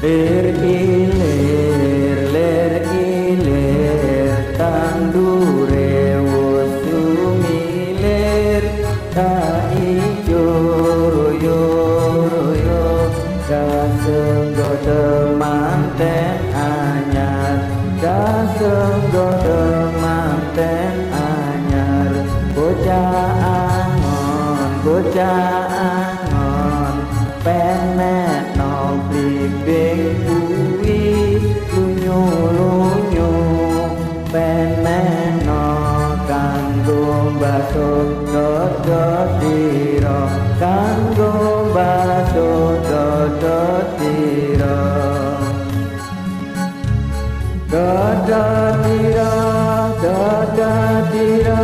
Lir ilir tandure wus sumilir ta ijo royo royo kasenggo temanten anyar kasenggo temanten anyar bocah angon penek no blimbing kuwi lunyu penek no kanggo baso dodo tiro kanggo baso dodo tiro dodo tiro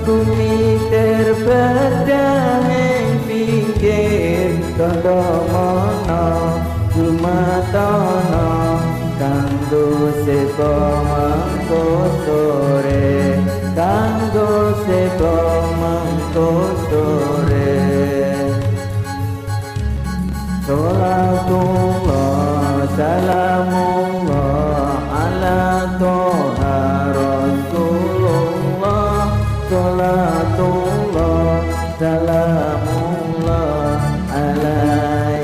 kumi terbedaheng pinggir dodo mono Jumatono kanggo sebo mangko sore kanggo sebo mangko sore Sholatullah salamullah ala toha Rasulullah Sholatullah salamullah ala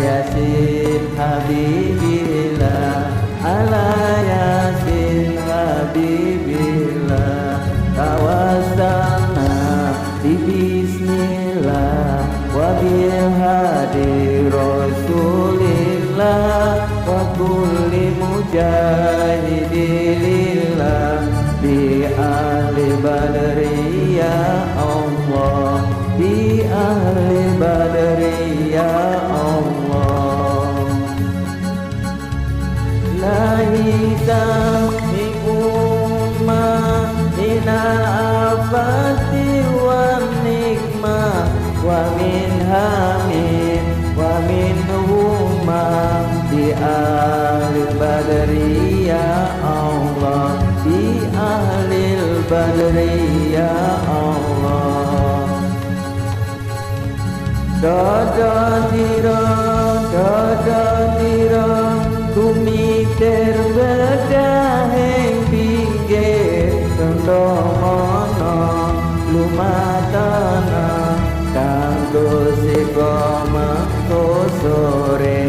yasin habibillah ala yasin habibillah tawassalna di bismillah wa bil hadi rasulillah wa kulli mujahidillah bi ahli badri ya Allah bi ahli badri ya Allah la hisab nikmah minal afati wa nikmah wa min hamin wa min huma bi ahli badri ya Allah bi ahli badri ya Allah dodo tiro kumi terbedaheng pinggir tondo mono lumatana kanggo sego mangko sore